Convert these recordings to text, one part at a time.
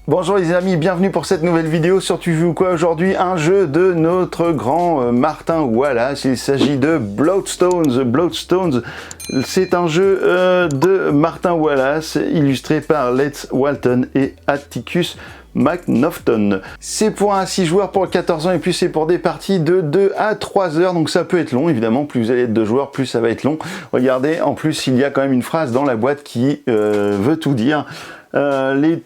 Bonjour les amis, bienvenue pour cette nouvelle vidéo sur Tu joues quoi aujourd'hui, un jeu de notre grand Martin Wallace. Il s'agit de Bloodstones. Bloodstones, c'est un jeu de Martin Wallace, illustré par Letts Walton et Atticus McNaughton. C'est pour un 6 joueurs pour 14 ans et puis c'est pour des parties de 2 à 3 heures, donc ça peut être long évidemment, plus vous allez être 2 joueurs, plus ça va être long. Regardez, en plus il y a quand même une phrase dans la boîte qui veut tout dire. Les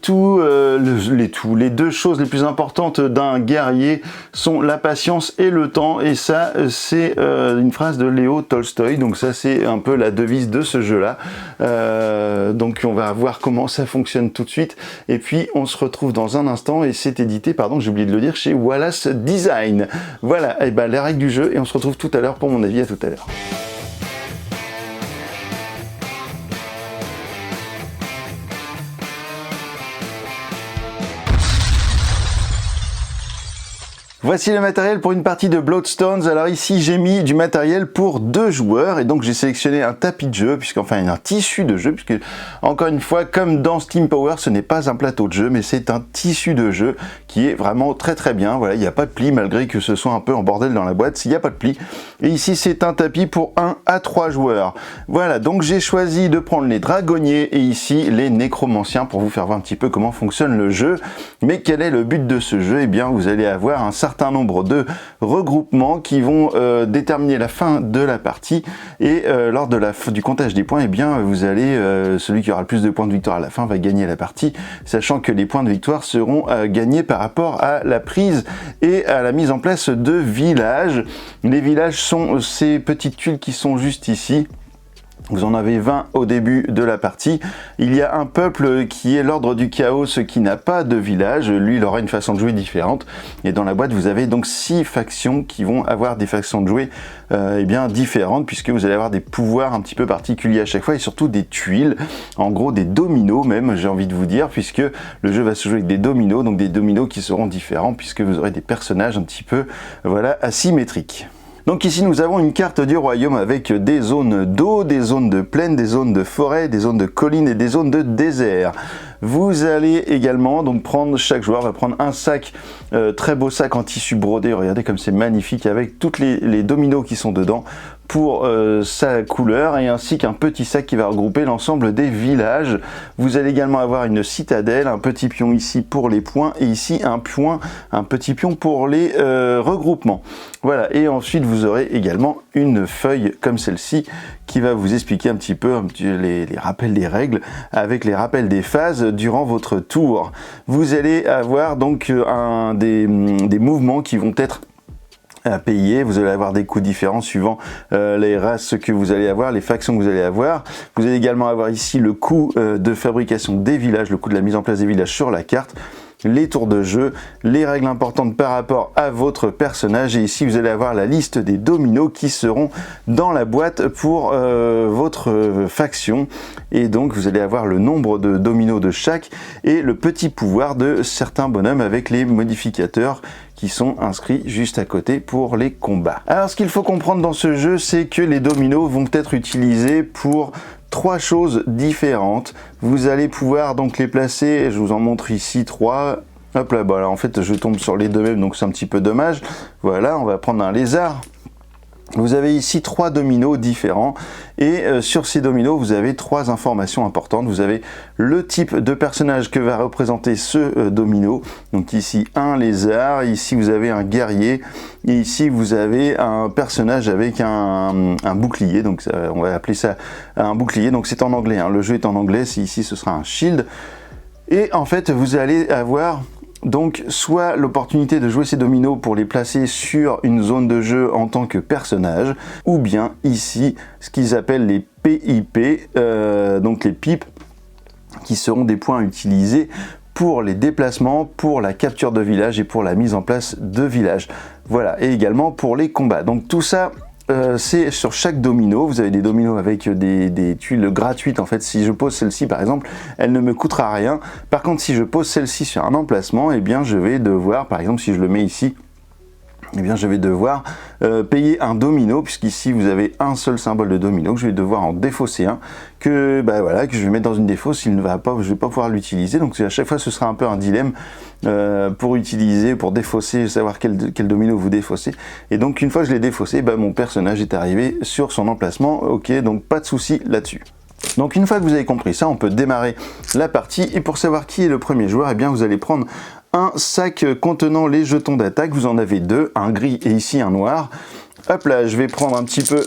deux choses les plus importantes d'un guerrier sont la patience et le temps, et ça c'est une phrase de Léo Tolstoï, donc ça c'est un peu la devise de ce jeu là. Donc on va voir comment ça fonctionne tout de suite, et puis on se retrouve dans un instant, et c'est édité, pardon j'ai oublié de le dire, chez Wallace Design. Voilà, et ben les règles du jeu, et on se retrouve tout à l'heure pour mon avis. À tout à l'heure. Voici le matériel pour une partie de Bloodstones. Alors ici j'ai mis du matériel pour 2 joueurs, et donc j'ai sélectionné un tapis de jeu, puisqu'enfin un tissu de jeu, puisque encore une fois comme dans Steam Power ce n'est pas un plateau de jeu mais c'est un tissu de jeu qui est vraiment très très bien. Voilà, il n'y a pas de pli malgré que ce soit un peu en bordel dans la boîte, il n'y a pas de pli. Et ici c'est un tapis pour 1 à 3 joueurs. Voilà, donc j'ai choisi de prendre les dragonniers et ici les nécromanciens pour vous faire voir un petit peu comment fonctionne le jeu. Mais quel est le but de ce jeu? Eh bien vous allez avoir un certain nombre de regroupements qui vont déterminer la fin de la partie, et lors de du comptage des points, eh bien vous allez celui qui aura le plus de points de victoire à la fin va gagner la partie, sachant que les points de victoire seront gagnés par rapport à la prise et à la mise en place de villages. Les villages sont ces petites tuiles qui sont juste ici. Vous en avez 20 au début de la partie. Il y a un peuple qui est l'ordre du chaos, qui n'a pas de village. Lui, il aura une façon de jouer différente. Et dans la boîte, vous avez donc 6 factions qui vont avoir des façons de jouer eh bien différentes, puisque vous allez avoir des pouvoirs un petit peu particuliers à chaque fois, et surtout des tuiles, en gros des dominos même, j'ai envie de vous dire, puisque le jeu va se jouer avec des dominos, donc des dominos qui seront différents, puisque vous aurez des personnages un petit peu voilà, asymétriques. Donc ici nous avons une carte du royaume avec des zones d'eau, des zones de plaine, des zones de forêt, des zones de collines et des zones de désert. Vous allez également donc prendre, chaque joueur va prendre un sac, très beau sac en tissu brodé, regardez comme c'est magnifique, avec toutes les dominos qui sont dedans pour sa couleur, et ainsi qu'un petit sac qui va regrouper l'ensemble des villages. Vous allez également avoir une citadelle, un petit pion ici pour les points, et ici un petit pion pour les regroupements. Voilà, et ensuite vous aurez également une feuille comme celle-ci qui va vous expliquer un petit peu les rappels des règles avec les rappels des phases durant votre tour. Vous allez avoir donc des mouvements qui vont être à payer. Vous allez avoir des coûts différents suivant les races que vous allez avoir, les factions que vous allez avoir. Vous allez également avoir ici le coût de fabrication des villages, le coût de la mise en place des villages sur la carte, les tours de jeu, les règles importantes par rapport à votre personnage, et ici vous allez avoir la liste des dominos qui seront dans la boîte pour votre faction, et donc vous allez avoir le nombre de dominos de chaque et le petit pouvoir de certains bonhommes avec les modificateurs qui sont inscrits juste à côté pour les combats. Alors ce qu'il faut comprendre dans ce jeu, c'est que les dominos vont être utilisés pour 3 choses différentes. Vous allez pouvoir donc les placer, je vous en montre ici 3. Hop là, voilà, en fait je tombe sur les deux mêmes, donc c'est un petit peu dommage. Voilà, on va prendre un lézard. Vous avez ici 3 dominos différents, et sur ces dominos vous avez 3 informations importantes. Vous avez le type de personnage que va représenter ce domino, donc ici un lézard, ici vous avez un guerrier, et ici vous avez un personnage avec un bouclier, donc on va appeler ça un bouclier, donc c'est en anglais, hein. Le jeu est en anglais, ici ce sera un shield, et en fait vous allez avoir donc soit l'opportunité de jouer ces dominos pour les placer sur une zone de jeu en tant que personnage, ou bien ici ce qu'ils appellent les PIP, donc les pipes, qui seront des points utilisés pour les déplacements, pour la capture de village et pour la mise en place de village. Voilà, et également pour les combats. Donc tout ça, c'est sur chaque domino. Vous avez des dominos avec des tuiles gratuites. En fait, si je pose celle-ci par exemple, elle ne me coûtera rien. Par contre, si je pose celle-ci sur un emplacement, eh bien je vais devoir, par exemple si je le mets ici, eh bien je vais devoir payer un domino, puisqu'ici vous avez un seul symbole de domino, que je vais devoir en défausser un, que voilà, que je vais mettre dans une défausse, il ne va pas, je vais pas pouvoir l'utiliser. Donc à chaque fois ce sera un peu un dilemme pour utiliser, pour défausser, savoir quel domino vous défaussez. Et donc une fois que je l'ai défaussé, mon personnage est arrivé sur son emplacement. Ok, donc pas de souci là-dessus. Donc une fois que vous avez compris ça, on peut démarrer la partie. Et pour savoir qui est le premier joueur, eh bien vous allez prendre un sac contenant les jetons d'attaque. Vous en avez deux, un gris et ici un noir. Hop là, je vais prendre un petit peu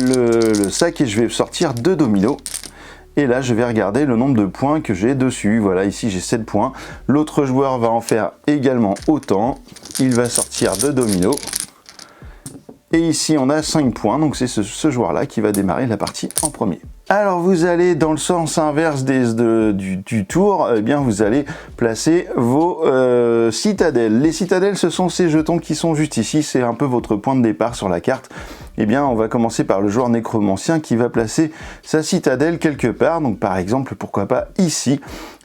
le sac et je vais sortir 2 dominos. Et là, je vais regarder le nombre de points que j'ai dessus. Voilà, ici j'ai 7 points. L'autre joueur va en faire également autant. Il va sortir 2 dominos. Et ici, on a 5 points. Donc c'est ce joueur-là qui va démarrer la partie en premier. Alors vous allez dans le sens inverse du tour, eh bien vous allez placer vos citadelles. Les citadelles, ce sont ces jetons qui sont juste ici, c'est un peu votre point de départ sur la carte. Eh bien on va commencer par le joueur nécromancien qui va placer sa citadelle quelque part, donc par exemple pourquoi pas ici.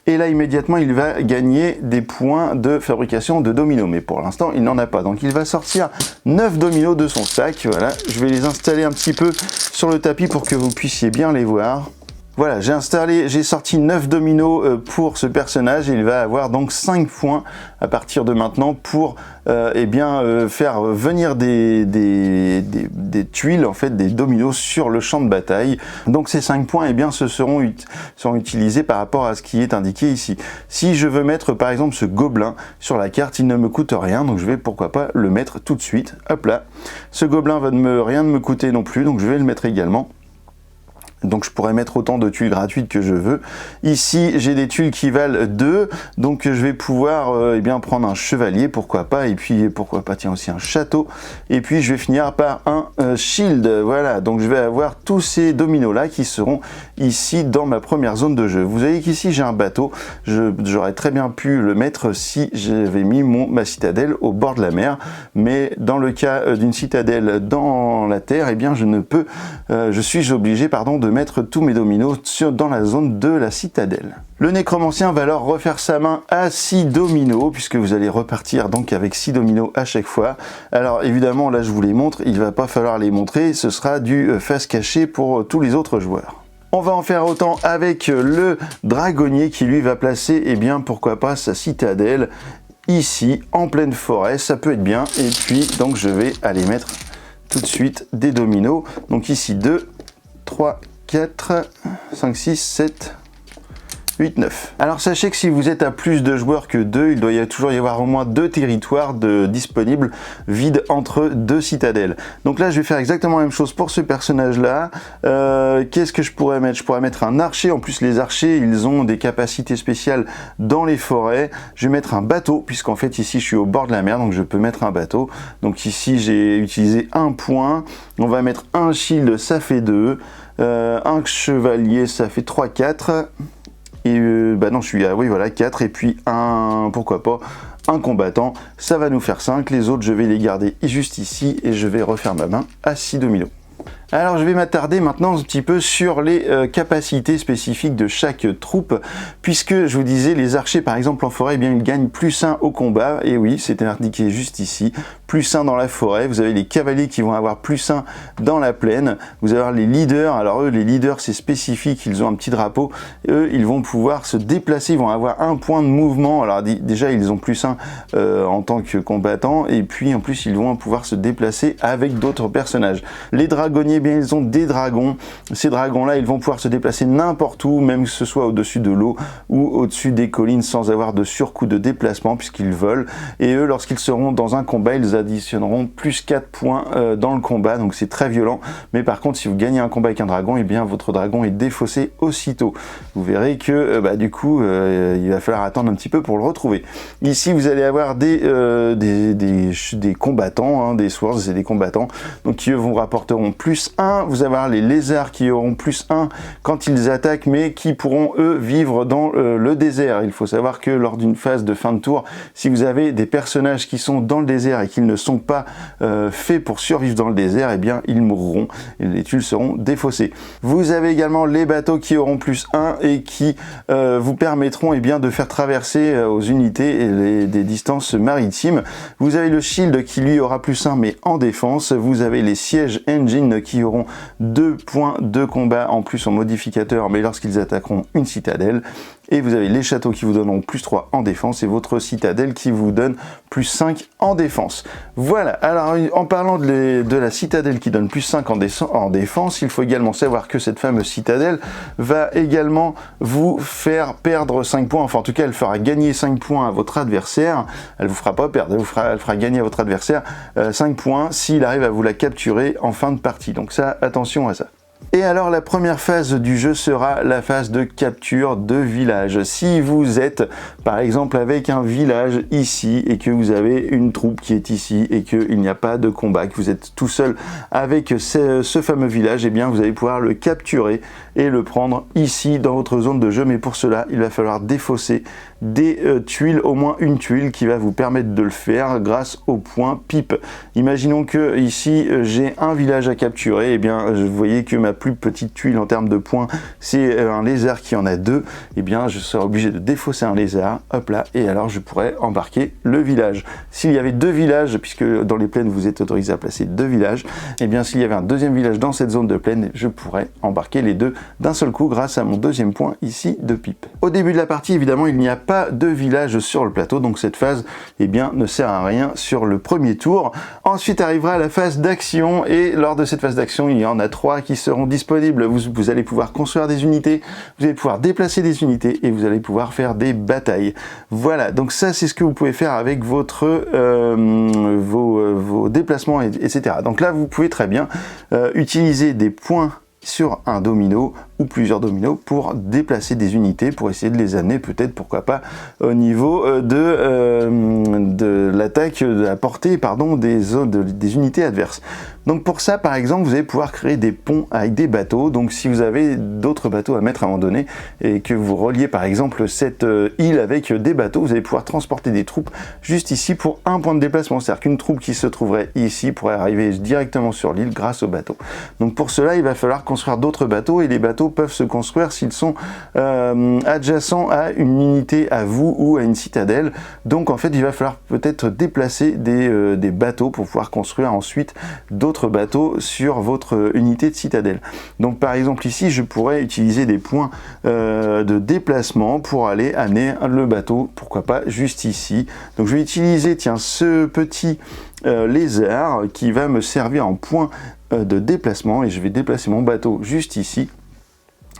Et là immédiatement il va gagner des points de fabrication de dominos, mais pour l'instant il n'en a pas. Donc il va sortir 9 dominos de son sac, voilà, je vais les installer un petit peu sur le tapis pour que vous puissiez bien les voir. Voilà, j'ai sorti 9 dominos pour ce personnage et il va avoir donc 5 points à partir de maintenant pour faire venir des tuiles, en fait des dominos sur le champ de bataille. Donc ces 5 points seront utilisés par rapport à ce qui est indiqué ici. Si je veux mettre par exemple ce gobelin sur la carte, il ne me coûte rien, donc je vais pourquoi pas le mettre tout de suite. Hop là, ce gobelin va rien me coûter non plus, donc je vais le mettre également. Donc je pourrais mettre autant de tuiles gratuites que je veux. Ici j'ai des tuiles qui valent 2, donc je vais pouvoir prendre un chevalier, pourquoi pas, et puis pourquoi pas tiens aussi un château, et puis je vais finir par un shield. Voilà, donc je vais avoir tous ces dominos là qui seront ici dans ma première zone de jeu. Vous voyez qu'ici j'ai un bateau, j'aurais très bien pu le mettre si j'avais mis ma citadelle au bord de la mer, mais dans le cas d'une citadelle dans la terre, eh bien je suis obligé de mettre tous mes dominos dans la zone de la citadelle. Le nécromancien va alors refaire sa main à 6 dominos, puisque vous allez repartir donc avec 6 dominos à chaque fois. Alors évidemment, là je vous les montre, il va pas falloir les montrer, ce sera du face cachée pour tous les autres joueurs. On va en faire autant avec le dragonnier qui lui va placer, pourquoi pas sa citadelle ici en pleine forêt, ça peut être bien. Et puis donc je vais aller mettre tout de suite des dominos, donc ici 2, 3, 4, 5, 6, 7, 8, 9. Alors sachez que si vous êtes à plus de joueurs que 2, il doit toujours y avoir au moins 2 territoires disponibles vides entre 2 citadelles. Donc là je vais faire exactement la même chose pour ce personnage là. Qu'est-ce que je pourrais mettre? Je pourrais mettre un archer. En plus les archers ils ont des capacités spéciales dans les forêts. Je vais mettre un bateau, puisqu'en fait ici je suis au bord de la mer, donc je peux mettre un bateau. Donc ici j'ai utilisé un point. On va mettre un shield, ça fait 2. Un chevalier, ça fait 3, 4. Et non, je suis à, oui voilà, 4. Et puis pourquoi pas, un combattant, ça va nous faire 5. Les autres, je vais les garder juste ici et je vais refaire ma main à 6 dominos. Alors je vais m'attarder maintenant un petit peu sur les capacités spécifiques de chaque troupe, puisque je vous disais les archers par exemple en forêt, ils gagnent +1 au combat, et oui c'est indiqué juste ici, +1 dans la forêt. Vous avez les cavaliers qui vont avoir +1 dans la plaine, vous allez avoir les leaders. Alors eux les leaders c'est spécifique, ils ont un petit drapeau, eux ils vont pouvoir se déplacer, ils vont avoir un point de mouvement. Alors déjà ils ont +1 en tant que combattants, et puis en plus ils vont pouvoir se déplacer avec d'autres personnages. Les dragonniers, ils ont des dragons. Ces dragons là ils vont pouvoir se déplacer n'importe où, même que ce soit au-dessus de l'eau ou au-dessus des collines, sans avoir de surcoût de déplacement puisqu'ils volent. Et eux lorsqu'ils seront dans un combat, ils additionneront +4 points dans le combat, donc c'est très violent. Mais par contre si vous gagnez un combat avec un dragon, votre dragon est défaussé aussitôt. Vous verrez que du coup il va falloir attendre un petit peu pour le retrouver. Ici vous allez avoir des combattants, des swords, c'est des combattants, donc qui eux vous rapporteront +5 plus 1, vous allez avoir les lézards qui auront plus 1 quand ils attaquent, mais qui pourront eux vivre dans le désert. Il faut savoir que lors d'une phase de fin de tour, si vous avez des personnages qui sont dans le désert et qu'ils ne sont pas faits pour survivre dans le désert, eh bien ils mourront et les tuiles seront défaussées. Vous avez également les bateaux qui auront plus 1 et qui vous permettront eh bien, de faire traverser aux unités des distances maritimes. Vous avez le shield qui lui aura plus 1 mais en défense. Vous avez les sièges engine qui auront 2 points de combat en plus en modificateur mais lorsqu'ils attaqueront une citadelle. Et vous avez les châteaux qui vous donneront plus 3 en défense et votre citadelle qui vous donne plus 5 en défense. Voilà, alors en parlant de la citadelle qui donne plus 5 en défense, il faut également savoir que cette fameuse citadelle va également vous faire perdre 5 points, enfin en tout cas elle fera gagner 5 points à votre adversaire, elle vous fera pas perdre, elle fera gagner à votre adversaire 5 points s'il arrive à vous la capturer en fin de partie, donc ça, attention à ça. Et alors la première phase du jeu sera la phase de capture de village. Si vous êtes par exemple avec un village ici et que vous avez une troupe qui est ici et qu'il n'y a pas de combat, que vous êtes tout seul avec ce fameux village, eh bien vous allez pouvoir le capturer et le prendre ici dans votre zone de jeu. Mais pour cela, il va falloir défausser des tuiles, au moins une tuile qui va vous permettre de le faire grâce au point pipe. Imaginons que ici j'ai un village à capturer, et bien vous voyez que ma plus petite tuile en termes de points c'est un lézard qui en a 2, et bien je serai obligé de défausser un lézard, hop là, et alors je pourrais embarquer le village. S'il y avait 2 villages, puisque dans les plaines vous êtes autorisé à placer 2 villages, et bien s'il y avait un deuxième village dans cette zone de plaine, je pourrais embarquer les 2 d'un seul coup grâce à mon deuxième point ici de pipe. Au début de la partie, évidemment, il n'y a pas de village sur le plateau, donc cette phase eh bien, ne sert à rien sur le premier tour. Ensuite arrivera la phase d'action, et lors de cette phase d'action, il y en a 3 qui seront disponibles. Vous allez pouvoir construire des unités, vous allez pouvoir déplacer des unités, et vous allez pouvoir faire des batailles. Voilà, donc ça c'est ce que vous pouvez faire avec vos déplacements, etc. Donc là, vous pouvez très bien utiliser des points sur un domino ou plusieurs dominos pour déplacer des unités, pour essayer de les amener peut-être, pourquoi pas, au niveau de l'attaque, de la portée, pardon, des unités adverses. Donc pour ça, par exemple, vous allez pouvoir créer des ponts avec des bateaux. Donc si vous avez d'autres bateaux à mettre à un moment donné et que vous reliez par exemple cette île avec des bateaux, vous allez pouvoir transporter des troupes juste ici pour un point de déplacement. C'est-à-dire qu'une troupe qui se trouverait ici pourrait arriver directement sur l'île grâce au bateau. Donc pour cela, il va falloir construire d'autres bateaux, et les bateaux peuvent se construire s'ils sont adjacents à une unité à vous ou à une citadelle. Donc en fait, il va falloir peut-être déplacer des bateaux pour pouvoir construire ensuite d'autres bateaux sur votre unité de citadelle. Donc par exemple ici, je pourrais utiliser des points de déplacement pour aller amener le bateau, pourquoi pas juste ici. Donc je vais utiliser, tiens, ce petit lézard qui va me servir en point de déplacement, et je vais déplacer mon bateau juste ici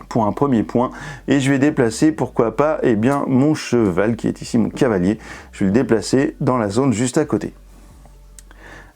pour un premier point, et je vais déplacer, pourquoi pas, eh bien mon cheval qui est ici, mon cavalier, je vais le déplacer dans la zone juste à côté.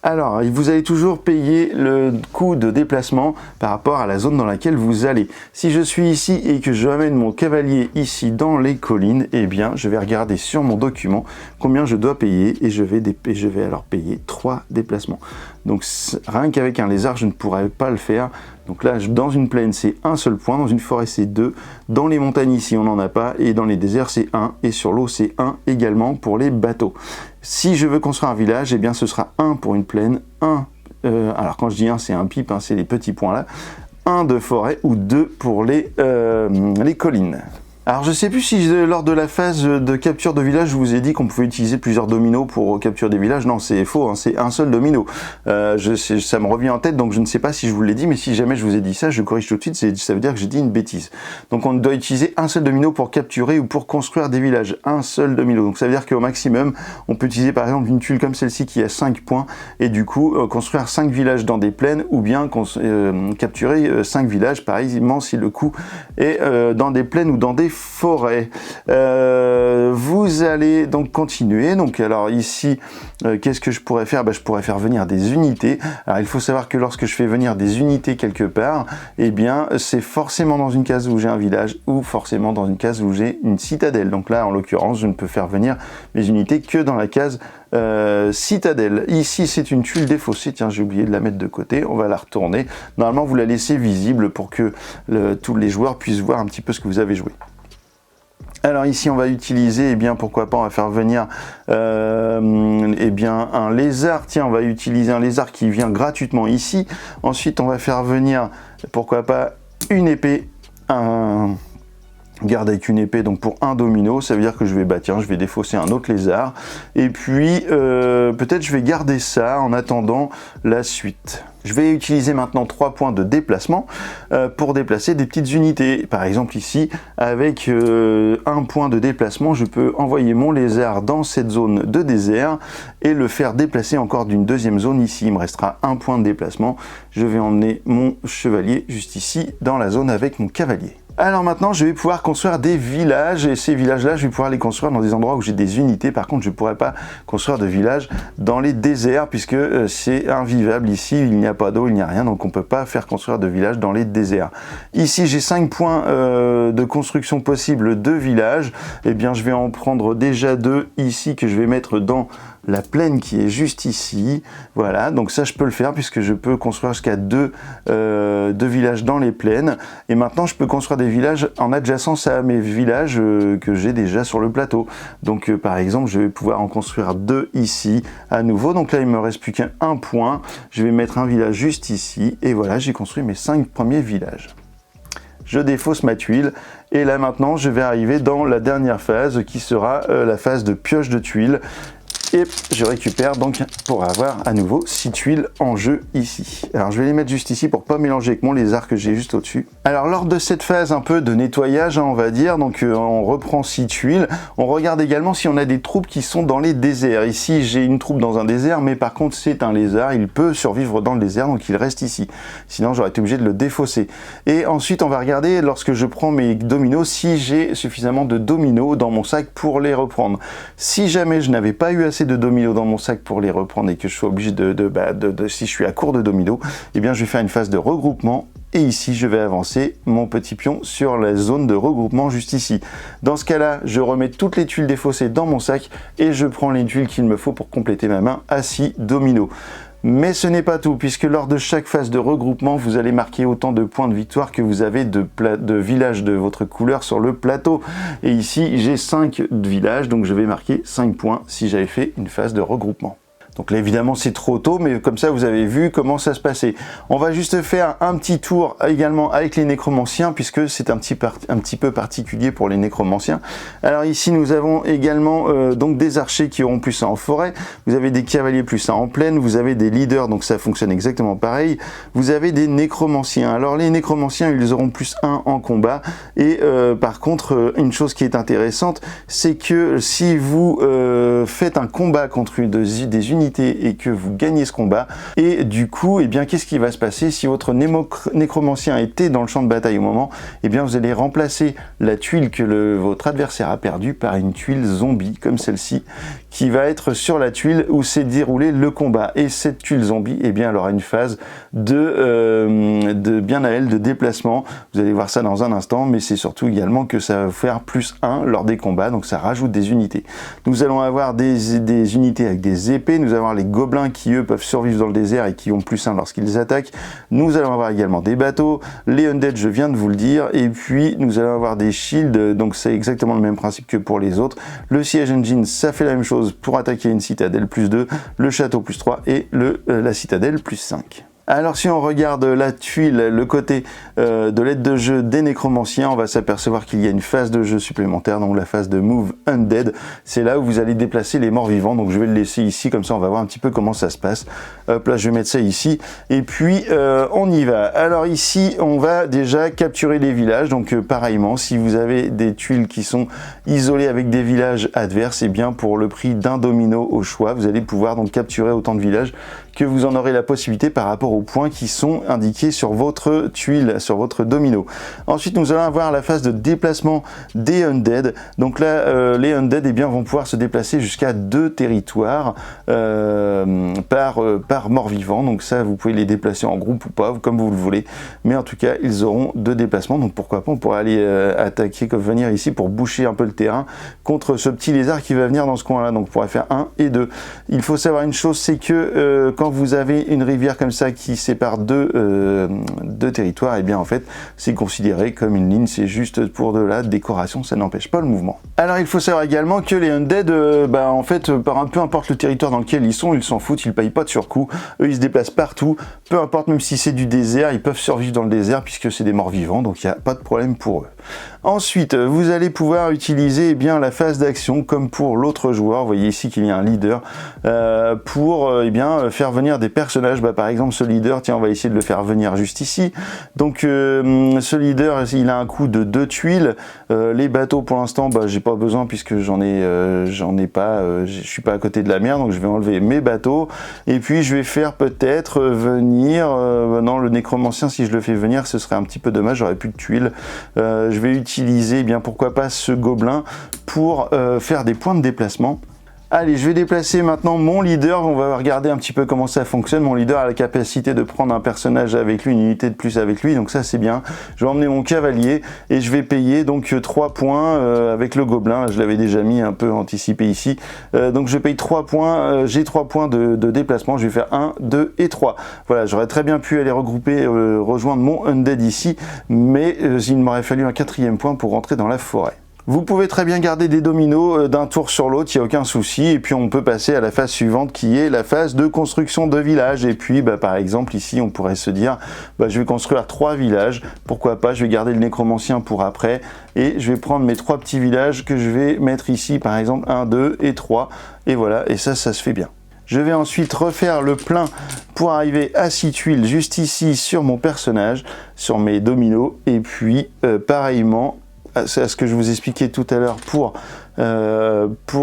Alors, vous allez toujours payer le coût de déplacement par rapport à la zone dans laquelle vous allez. Si je suis ici et que je ramène mon cavalier ici dans les collines, eh bien, je vais regarder sur mon document combien je dois payer, et je vais alors payer 3 déplacements. Donc, rien qu'avec un lézard, je ne pourrais pas le faire. Donc là, dans une plaine, c'est un seul point, dans une forêt, c'est 2, dans les montagnes ici, on n'en a pas, et dans les déserts, c'est 1, et sur l'eau, c'est 1 également pour les bateaux. Si je veux construire un village, eh bien ce sera 1 pour une plaine, 1, alors quand je dis 1, c'est un pipe, hein, c'est les petits points là, 1 de forêt ou 2 pour les collines. Alors je ne sais plus si lors de la phase de capture de village, je vous ai dit qu'on pouvait utiliser plusieurs dominos pour capturer des villages. Non, c'est faux, hein, c'est un seul domino. Ça me revient en tête, donc je ne sais pas si je vous l'ai dit, mais si jamais je vous ai dit ça, je corrige tout de suite, ça veut dire que j'ai dit une bêtise. Donc on doit utiliser un seul domino pour capturer ou pour construire des villages. Un seul domino. Donc ça veut dire qu'au maximum, on peut utiliser par exemple une tuile comme celle-ci qui a 5 points, et du coup construire 5 villages dans des plaines, ou bien capturer 5 villages, pareillement si le coup est dans des plaines ou dans des forêt. Vous allez donc continuer. Donc alors ici, qu'est-ce que je pourrais faire? Je pourrais faire venir des unités. Alors il faut savoir que lorsque je fais venir des unités quelque part, eh bien c'est forcément dans une case où j'ai un village, ou forcément dans une case où j'ai une citadelle. Donc là, en l'occurrence, je ne peux faire venir mes unités que dans la case citadelle. Ici, c'est une tuile défaussée. Tiens, j'ai oublié de la mettre de côté. On va la retourner. Normalement, vous la laissez visible pour que tous les joueurs puissent voir un petit peu ce que vous avez joué. Alors ici on va utiliser, eh bien pourquoi pas, on va faire venir eh bien un lézard. Tiens, on va utiliser un lézard qui vient gratuitement ici. Ensuite on va faire venir, pourquoi pas, une épée, un garde avec une épée, donc pour un domino, ça veut dire que je vais, bah tiens, je vais défausser un autre lézard. Et puis peut-être je vais garder ça en attendant la suite. Je vais utiliser maintenant 3 points de déplacement pour déplacer des petites unités. Par exemple ici, avec 1 point de déplacement, je peux envoyer mon lézard dans cette zone de désert et le faire déplacer encore d'une deuxième zone ici. Il me restera 1 point de déplacement. Je vais emmener mon chevalier juste ici dans la zone avec mon cavalier. Alors maintenant, je vais pouvoir construire des villages, et ces villages-là, je vais pouvoir les construire dans des endroits où j'ai des unités. Par contre, je ne pourrai pas construire de villages dans les déserts, puisque c'est invivable ici, il n'y a pas d'eau, il n'y a rien, donc on ne peut pas faire construire de villages dans les déserts. Ici, j'ai 5 points de construction possible de villages. Eh bien, je vais en prendre déjà 2 ici, que je vais mettre dans la plaine qui est juste ici. Voilà, donc ça je peux le faire puisque je peux construire jusqu'à 2 villages dans les plaines. Et maintenant je peux construire des villages en adjacence à mes villages que j'ai déjà sur le plateau. Donc par exemple je vais pouvoir en construire 2 ici à nouveau. Donc là il me reste plus qu'un point. Je vais mettre un village juste ici et voilà, j'ai construit mes 5 premiers villages. Je défausse ma tuile et là maintenant je vais arriver dans la dernière phase qui sera la phase de pioche de tuiles. Et je récupère donc pour avoir à nouveau 6 tuiles en jeu ici. Alors je vais les mettre juste ici pour pas mélanger avec mon lézard que j'ai juste au-dessus. Alors lors de cette phase un peu de nettoyage, on va dire, donc on reprend 6 tuiles. On regarde également si on a des troupes qui sont dans les déserts. Ici j'ai une troupe dans un désert, mais par contre c'est un lézard, il peut survivre dans le désert, donc il reste ici. Sinon j'aurais été obligé de le défausser. Et ensuite on va regarder lorsque je prends mes dominos, si j'ai suffisamment de dominos dans mon sac pour les reprendre. Si jamais je n'avais pas eu assez de dominos dans mon sac pour les reprendre et que je sois obligé si je suis à court de dominos, eh bien je vais faire une phase de regroupement et ici je vais avancer mon petit pion sur la zone de regroupement juste ici. Dans ce cas là, je remets toutes les tuiles défaussées dans mon sac et je prends les tuiles qu'il me faut pour compléter ma main à 6 dominos. Mais ce n'est pas tout, puisque lors de chaque phase de regroupement, vous allez marquer autant de points de victoire que vous avez de villages de votre couleur sur le plateau. Et ici, j'ai 5 villages, donc je vais marquer 5 points si j'avais fait une phase de regroupement. Donc là, évidemment, c'est trop tôt, mais comme ça, vous avez vu comment ça se passait. On va juste faire un petit tour également avec les nécromanciens, puisque c'est un petit peu particulier pour les nécromanciens. Alors ici, nous avons également donc des archers qui auront plus 1 en forêt. Vous avez des cavaliers plus 1 en plaine. Vous avez des leaders, donc ça fonctionne exactement pareil. Vous avez des nécromanciens. Alors les nécromanciens, ils auront plus 1 en combat. Et par contre, une chose qui est intéressante, c'est que si vous faites un combat contre des unités et que vous gagnez ce combat, et du coup, eh bien, qu'est-ce qui va se passer si votre nécromancien était dans le champ de bataille au moment? Eh bien, vous allez remplacer la tuile que votre adversaire a perdue par une tuile zombie, comme celle-ci, qui va être sur la tuile où s'est déroulé le combat. Et cette tuile zombie, eh bien, elle aura une phase de bien à elle de déplacement. Vous allez voir ça dans un instant, mais c'est surtout également que ça va faire plus 1 lors des combats, donc ça rajoute des unités. Nous allons avoir des unités avec des épées, nous allons avoir les gobelins qui eux peuvent survivre dans le désert et qui ont plus 1 lorsqu'ils attaquent. Nous allons avoir également des bateaux, les undead je viens de vous le dire, et puis nous allons avoir des shields, donc c'est exactement le même principe que pour les autres. Le siege engine, ça fait la même chose pour attaquer une citadelle plus 2, le château plus 3 et la citadelle plus 5. Alors si on regarde la tuile, le côté de l'aide de jeu des nécromanciens, on va s'apercevoir qu'il y a une phase de jeu supplémentaire, donc la phase de Move Undead. C'est là où vous allez déplacer les morts vivants, donc je vais le laisser ici, comme ça on va voir un petit peu comment ça se passe. Hop là, je vais mettre ça ici, et puis on y va. Alors ici, on va déjà capturer les villages, donc pareillement, si vous avez des tuiles qui sont isolées avec des villages adverses, et bien pour le prix d'un domino au choix, vous allez pouvoir donc capturer autant de villages que vous en aurez la possibilité par rapport aux points qui sont indiqués sur votre tuile, sur votre domino. Ensuite, nous allons avoir la phase de déplacement des undead. Donc là, les undead eh bien, vont pouvoir se déplacer jusqu'à 2 territoires par mort-vivant. Donc ça, vous pouvez les déplacer en groupe ou pas, comme vous le voulez. Mais en tout cas, ils auront 2 déplacements. Donc pourquoi pas, on pourra aller attaquer, comme venir ici pour boucher un peu le terrain contre ce petit lézard qui va venir dans ce coin-là. Donc on pourra faire 1 et 2. Il faut savoir une chose, c'est que quand vous avez une rivière comme ça qui sépare deux territoires, et bien en fait, c'est considéré comme une ligne. C'est juste pour de la décoration, ça n'empêche pas le mouvement. Alors il faut savoir également que les undead, en fait, peu importe le territoire dans lequel ils s'en foutent, ils payent pas de surcoût. Eux, ils se déplacent partout, peu importe, même si c'est du désert, ils peuvent survivre dans le désert puisque c'est des morts vivants, donc il n'y a pas de problème pour eux. Ensuite, vous allez pouvoir utiliser eh bien, la phase d'action comme pour l'autre joueur. Vous voyez ici qu'il y a un leader pour faire venir des personnages. Par exemple, ce leader, tiens, on va essayer de le faire venir juste ici. Donc, ce leader, il a un coût de 2 tuiles. Les bateaux, pour l'instant, j'ai pas besoin puisque j'en ai pas. Je suis pas à côté de la mer, donc je vais enlever mes bateaux. Et puis, je vais faire peut-être venir. Non, le nécromancien, si je le fais venir, ce serait un petit peu dommage. J'aurais plus de tuiles. Je vais utiliser, eh bien pourquoi pas ce gobelin pour faire des points de déplacement. Allez, je vais déplacer maintenant mon leader. On va regarder un petit peu comment ça fonctionne. Mon leader a la capacité de prendre un personnage avec lui, une unité de plus avec lui, donc ça c'est bien. Je vais emmener mon cavalier et je vais payer donc 3 points avec le gobelin. Je l'avais déjà mis un peu anticipé ici. Donc je paye 3 points. J'ai 3 points de déplacement. Je vais faire 1, 2 et 3. Voilà, j'aurais très bien pu aller regrouper, rejoindre mon undead ici, mais il m'aurait fallu un 4e point pour rentrer dans la forêt. Vous pouvez très bien garder des dominos d'un tour sur l'autre, il n'y a aucun souci, et puis on peut passer à la phase suivante qui est la phase de construction de villages. Et puis par exemple ici on pourrait se dire je vais construire 3 villages, pourquoi pas, je vais garder le nécromancien pour après, et je vais prendre mes 3 petits villages que je vais mettre ici, par exemple 1, 2 et 3, et voilà, et ça se fait bien. Je vais ensuite refaire le plein pour arriver à 6 tuiles juste ici sur mon personnage, sur mes dominos, et puis pareillement, c'est ce que je vous expliquais tout à l'heure pour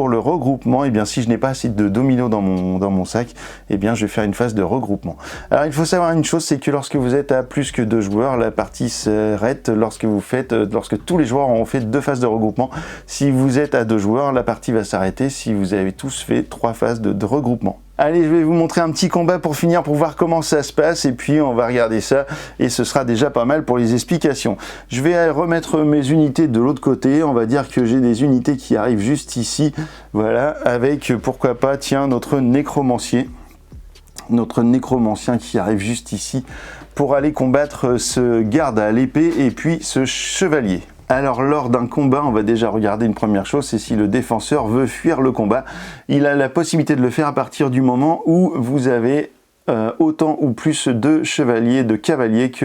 le regroupement. Et bien si je n'ai pas assez de dominos dans mon sac, et bien je vais faire une phase de regroupement. Alors il faut savoir une chose, c'est que lorsque vous êtes à plus que 2 joueurs, la partie s'arrête lorsque tous les joueurs ont fait 2 phases de regroupement. Si vous êtes à 2 joueurs, la partie va s'arrêter si vous avez tous fait 3 phases de regroupement. Allez, je vais vous montrer un petit combat pour finir, pour voir comment ça se passe, et puis on va regarder ça, et ce sera déjà pas mal pour les explications. Je vais remettre mes unités de l'autre côté. On va dire que j'ai des unités qui arrivent juste ici, voilà, avec, pourquoi pas, tiens, notre nécromancien qui arrive juste ici, pour aller combattre ce garde à l'épée, et puis ce chevalier. Alors lors d'un combat, on va déjà regarder une première chose, c'est si le défenseur veut fuir le combat. Il a la possibilité de le faire à partir du moment où vous avez autant ou plus de chevaliers, de cavaliers que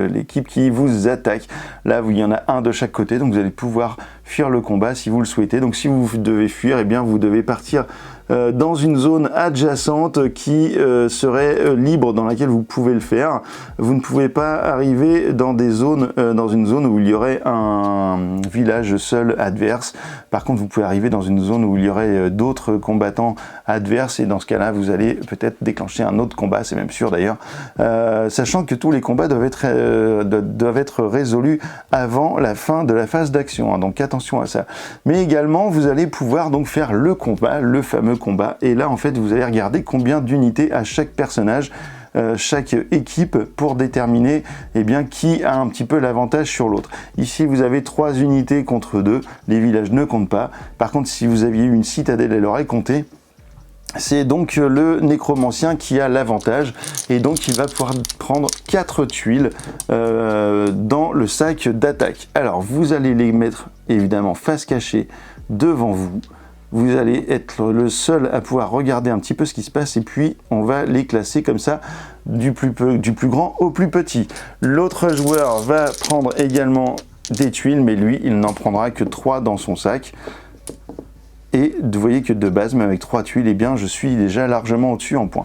l'équipe qui vous attaque. Là, il y en a un de chaque côté, donc vous allez pouvoir fuir le combat si vous le souhaitez. Donc si vous devez fuir, eh bien vous devez partir dans une zone adjacente qui serait libre, dans laquelle vous pouvez le faire. Vous ne pouvez pas arriver dans une zone où il y aurait un village seul adverse. Par contre, vous pouvez arriver dans une zone où il y aurait d'autres combattants adverses, et dans ce cas-là, vous allez peut-être déclencher un autre combat, c'est même sûr d'ailleurs, sachant que tous les combats doivent être résolus avant la fin de la phase d'action, hein, donc attention à ça. Mais également, vous allez pouvoir donc faire le combat, le fameux combat, et là en fait vous allez regarder combien d'unités à chaque personnage, chaque équipe, pour déterminer qui a un petit peu l'avantage sur l'autre. Ici vous avez 3 unités contre 2, les villages ne comptent pas. Par contre, si vous aviez une citadelle, elle aurait compté. C'est donc le nécromancien qui a l'avantage, et donc il va pouvoir prendre 4 tuiles dans le sac d'attaque. Alors vous allez les mettre évidemment face cachée devant vous. Vous allez être le seul à pouvoir regarder un petit peu ce qui se passe, et puis on va les classer comme ça, du plus grand au plus petit. L'autre joueur va prendre également des tuiles, mais lui il n'en prendra que 3 dans son sac. Et vous voyez que de base, même avec 3 tuiles, eh bien je suis déjà largement au-dessus en points.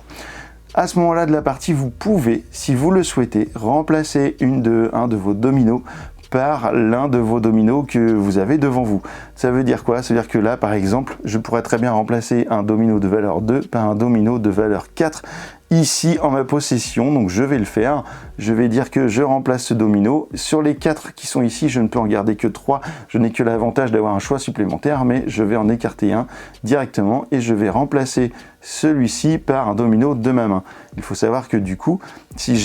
À ce moment-là de la partie, vous pouvez, si vous le souhaitez, remplacer un de vos dominos par l'un de vos dominos que vous avez devant vous. Ça veut dire quoi? Ça veut dire que là, par exemple, je pourrais très bien remplacer un domino de valeur 2 par un domino de valeur 4, ici en ma possession, donc je vais le faire. Je vais dire que je remplace ce domino. Sur les 4 qui sont ici, je ne peux en garder que 3. Je n'ai que l'avantage d'avoir un choix supplémentaire, mais je vais en écarter un directement et je vais remplacer celui-ci par un domino de ma main. Il faut savoir que du coup, si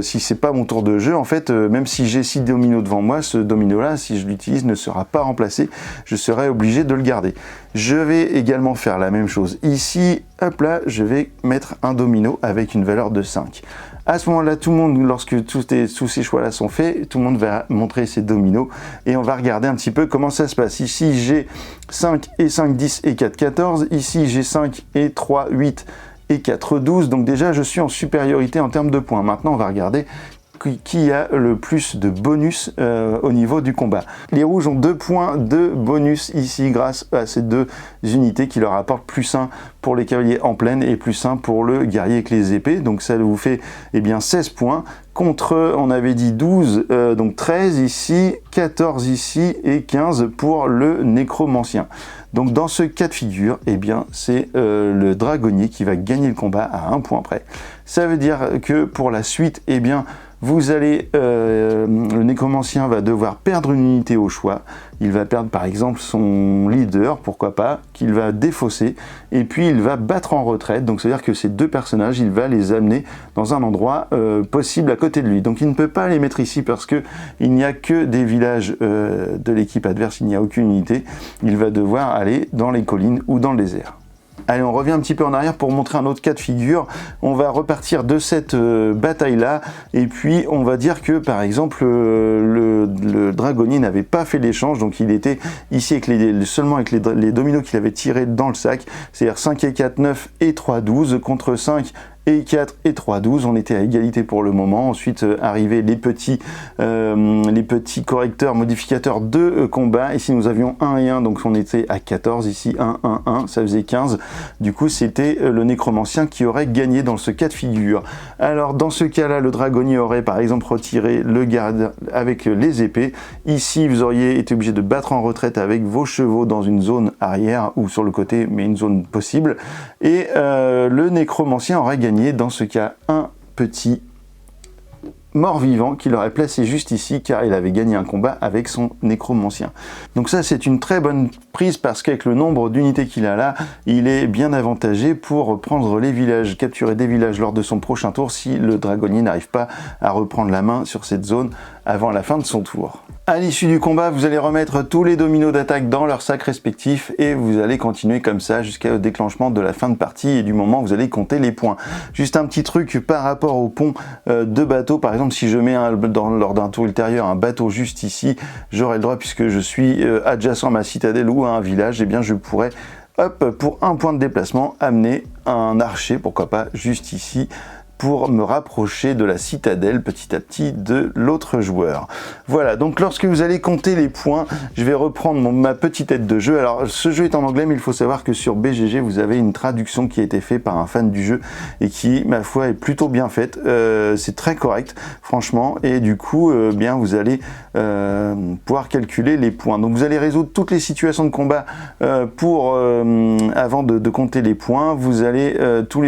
c'est pas mon tour de jeu, en fait, même si j'ai 6 dominos devant moi, ce domino-là, si je l'utilise, ne sera pas remplacé. Je serai obligé de le garder. Je vais également faire la même chose ici. Hop là, je vais mettre un domino avec une valeur de 5. À ce moment-là, tout le monde, lorsque tous ces choix-là sont faits, tout le monde va montrer ses dominos et on va regarder un petit peu comment ça se passe. Ici, j'ai 5 et 5, 10 et 4, 14. Ici, j'ai 5 et 3, 8 et 4, 12. Donc déjà, je suis en supériorité en termes de points. Maintenant, on va regarder qui a le plus de bonus au niveau du combat. Les rouges ont 2 points de bonus ici grâce à ces 2 unités qui leur apportent plus 1 pour les cavaliers en plaine et plus 1 pour le guerrier avec les épées. Donc ça vous fait bien 16 points contre, on avait dit 12, donc 13 ici, 14 ici et 15 pour le nécromancien. Donc dans ce cas de figure, c'est le dragonnier qui va gagner le combat à 1 point près. Ça veut dire que pour la suite, vous allez, le nécromancien va devoir perdre une unité au choix. Il va perdre par exemple son leader, pourquoi pas, qu'il va défausser, et puis il va battre en retraite. Donc c'est-à-dire que ces 2 personnages, il va les amener dans un endroit possible à côté de lui. Donc il ne peut pas les mettre ici parce que il n'y a que des villages de l'équipe adverse, il n'y a aucune unité. Il va devoir aller dans les collines ou dans le désert. Allez, on revient un petit peu en arrière pour montrer un autre cas de figure. On va repartir de cette bataille-là, et puis on va dire que, par exemple, le dragonnier n'avait pas fait l'échange, donc il était ici avec seulement avec les dominos qu'il avait tirés dans le sac, c'est-à-dire 5 et 4, 9 et 3, 12, contre 5 et 4 et 3, 12, on était à égalité pour le moment. Ensuite arrivaient les petits correcteurs, modificateurs de combat. Ici nous avions 1 et 1, donc on était à 14, ici 1, 1, 1, ça faisait 15. Du coup c'était le nécromancien qui aurait gagné dans ce cas de figure. Alors dans ce cas-là, le dragonnier aurait par exemple retiré le garde avec les épées. Ici vous auriez été obligé de battre en retraite avec vos chevaux dans une zone arrière ou sur le côté, mais une zone possible. Et le nécromancien aurait gagné dans ce cas un petit mort-vivant qu'il aurait placé juste ici car il avait gagné un combat avec son nécromancien. Donc ça c'est une très bonne prise parce qu'avec le nombre d'unités qu'il a là, il est bien avantagé pour prendre les villages, capturer des villages lors de son prochain tour si le dragonnier n'arrive pas à reprendre la main sur cette zone avant la fin de son tour. À l'issue du combat, vous allez remettre tous les dominos d'attaque dans leur sac respectif et vous allez continuer comme ça jusqu'au déclenchement de la fin de partie et du moment où vous allez compter les points. Juste un petit truc par rapport au pont de bateau, par exemple si je mets lors d'un tour ultérieur un bateau juste ici, j'aurai le droit puisque je suis adjacent à ma citadelle ou à un village, et bien je pourrais pour 1 point de déplacement amener un archer, pourquoi pas juste ici, pour me rapprocher de la citadelle petit à petit de l'autre joueur. Voilà, donc lorsque vous allez compter les points, je vais reprendre ma petite aide de jeu. Alors ce jeu est en anglais, mais il faut savoir que sur BGG, vous avez une traduction qui a été faite par un fan du jeu et qui, ma foi, est plutôt bien faite. C'est très correct, franchement, et du coup, bien vous allez pouvoir calculer les points. Donc vous allez résoudre toutes les situations de combat avant de compter les points. Vous allez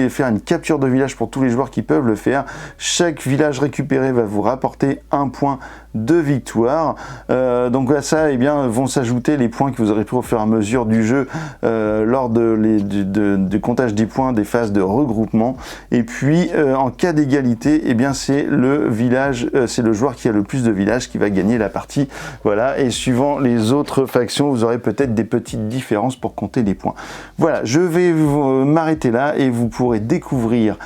faire une capture de village pour tous les joueurs qui peuvent le faire. Chaque village récupéré va vous rapporter 1 point de victoire. Donc à ça, vont s'ajouter les points que vous aurez pris au fur et à mesure du jeu lors du comptage des points des phases de regroupement. Et puis en cas d'égalité, c'est c'est le joueur qui a le plus de villages qui va gagner la partie. Voilà, et suivant les autres factions, vous aurez peut-être des petites différences pour compter les points. Voilà, je vais m'arrêter là et vous pourrez découvrir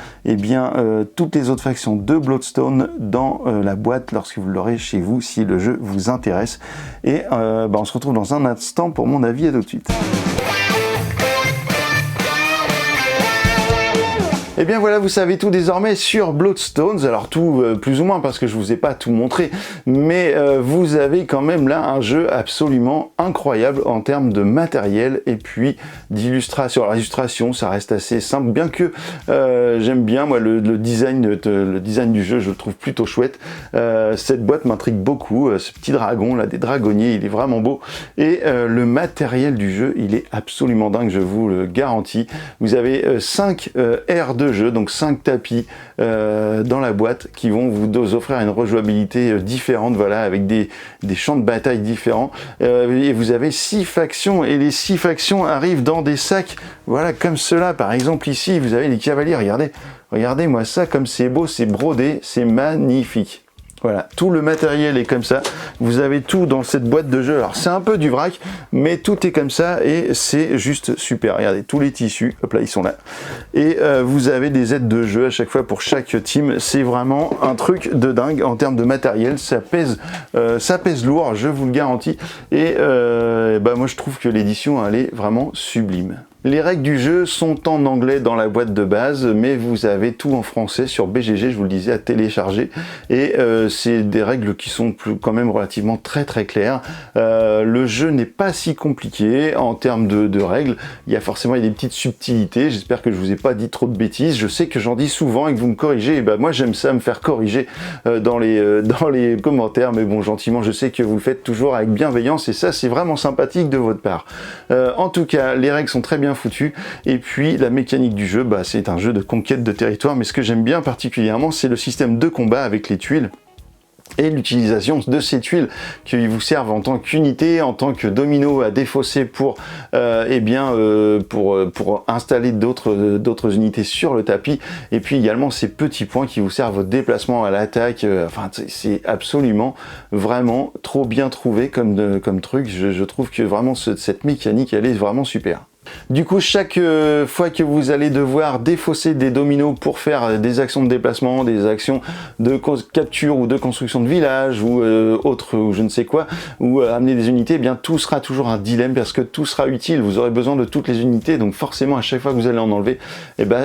toutes les autres factions de Bloodstone dans la boîte lorsque vous l'aurez chez vous si le jeu vous intéresse. Et on se retrouve dans un instant pour mon avis. À tout de suite. Et bien voilà, vous savez tout désormais sur Bloodstones, alors tout plus ou moins parce que je vous ai pas tout montré, mais vous avez quand même là un jeu absolument incroyable en termes de matériel et puis d'illustration. Alors l'illustration, ça reste assez simple, bien que j'aime bien moi le design du jeu, je le trouve plutôt chouette. Cette boîte m'intrigue beaucoup, ce petit dragon là, des dragonniers, il est vraiment beau, et le matériel du jeu, il est absolument dingue, je vous le garantis. Vous avez 5 R2 de jeux, donc 5 tapis dans la boîte qui vont vous offrir une rejouabilité différente, voilà, avec des champs de bataille différents. Et vous avez 6 factions, et les 6 factions arrivent dans des sacs, voilà, comme cela. Par exemple ici, vous avez les cavaliers, regardez-moi ça, comme c'est beau, c'est brodé, c'est magnifique. Voilà, tout le matériel est comme ça, vous avez tout dans cette boîte de jeu. Alors c'est un peu du vrac, mais tout est comme ça et c'est juste super. Regardez, tous les tissus, hop là, ils sont là. Et vous avez des aides de jeu à chaque fois pour chaque team. C'est vraiment un truc de dingue en termes de matériel, ça pèse lourd, je vous le garantis. Et moi je trouve que l'édition, elle est vraiment sublime. Les règles du jeu sont en anglais dans la boîte de base, mais vous avez tout en français sur BGG, je vous le disais, à télécharger. Et c'est des règles qui sont quand même relativement très claires. Le jeu n'est pas si compliqué en termes de règles. Il y a des petites subtilités. J'espère que je vous ai pas dit trop de bêtises. Je sais que j'en dis souvent et que vous me corrigez. Et moi j'aime ça, me faire corriger dans les commentaires. Mais bon, gentiment, je sais que vous le faites toujours avec bienveillance et ça, c'est vraiment sympathique de votre part. En tout cas, les règles sont très bien foutu. Et puis la mécanique du jeu, c'est un jeu de conquête de territoire, mais ce que j'aime bien particulièrement, c'est le système de combat avec les tuiles et l'utilisation de ces tuiles qui vous servent en tant qu'unité, en tant que domino à défausser pour installer d'autres unités sur le tapis, et puis également ces petits points qui vous servent au déplacement, à l'attaque. C'est absolument vraiment trop bien trouvé comme truc. Je trouve que vraiment cette mécanique, elle est vraiment super. Du coup, chaque fois que vous allez devoir défausser des dominos pour faire des actions de déplacement, des actions de capture ou de construction de village ou ou je ne sais quoi, ou amener des unités, eh bien tout sera toujours un dilemme parce que tout sera utile. Vous aurez besoin de toutes les unités, donc forcément à chaque fois que vous allez en enlever,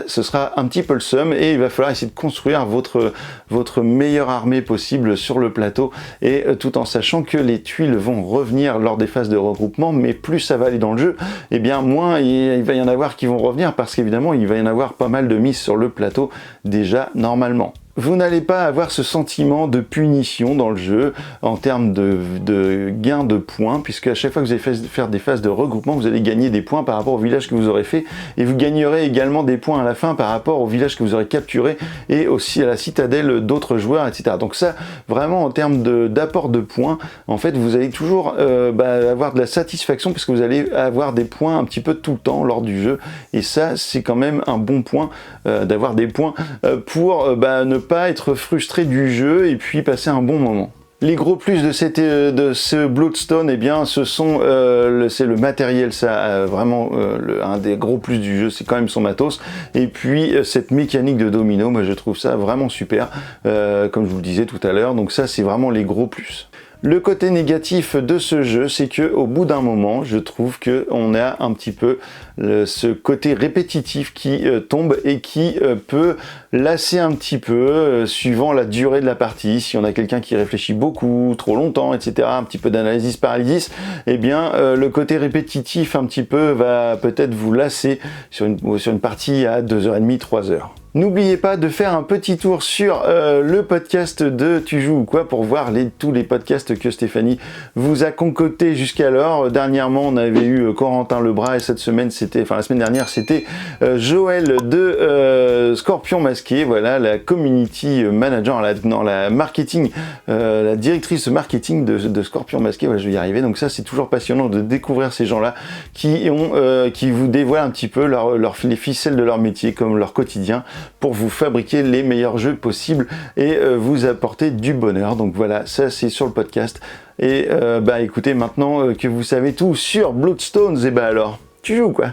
ce sera un petit peu le seum et il va falloir essayer de construire votre meilleure armée possible sur le plateau, et tout en sachant que les tuiles vont revenir lors des phases de regroupement, mais plus ça va aller dans le jeu, et bien moins il va y en avoir qui vont revenir, parce qu'évidemment il va y en avoir pas mal de mises sur le plateau déjà normalement. Vous n'allez pas avoir ce sentiment de punition dans le jeu en termes de gain de points, puisque à chaque fois que vous allez faire des phases de regroupement, vous allez gagner des points par rapport au village que vous aurez fait, et vous gagnerez également des points à la fin par rapport au village que vous aurez capturé, et aussi à la citadelle d'autres joueurs, etc. Donc ça, vraiment en termes d'apport de points, en fait, vous allez toujours avoir de la satisfaction, parce que vous allez avoir des points un petit peu tout le temps lors du jeu, et ça, c'est quand même un bon point d'avoir des points pour ne pas être frustré du jeu et puis passer un bon moment. Les gros plus de ce Bloodstone, eh bien, c'est le matériel, ça, vraiment, un des gros plus du jeu, c'est quand même son matos. Et puis, cette mécanique de domino, moi, je trouve ça vraiment super, comme je vous le disais tout à l'heure. Donc ça, c'est vraiment les gros plus. Le côté négatif de ce jeu, c'est que au bout d'un moment, je trouve qu'on a un petit peu ce côté répétitif qui tombe et qui peut lasser un petit peu suivant la durée de la partie. Si on a quelqu'un qui réfléchit beaucoup, trop longtemps, etc., un petit peu d'analysis paralysis, eh bien le côté répétitif un petit peu va peut-être vous lasser sur une partie à 2h30, 3h. N'oubliez pas de faire un petit tour sur le podcast de Tu joues ou quoi pour voir tous les podcasts que Stéphanie vous a concoctés jusqu'alors. Dernièrement, on avait eu Corentin Lebras, et cette semaine, la semaine dernière, c'était Joël de Scorpion Masqué, voilà, la community manager, la marketing, la directrice marketing de Scorpion Masqué, voilà, je vais y arriver. Donc ça, c'est toujours passionnant de découvrir ces gens-là qui vous dévoilent un petit peu les ficelles de leur métier, comme leur quotidien, pour vous fabriquer les meilleurs jeux possibles et vous apporter du bonheur. Donc voilà, ça c'est sur le podcast. Et écoutez, maintenant que vous savez tout sur Bloodstones, alors, tu joues quoi ?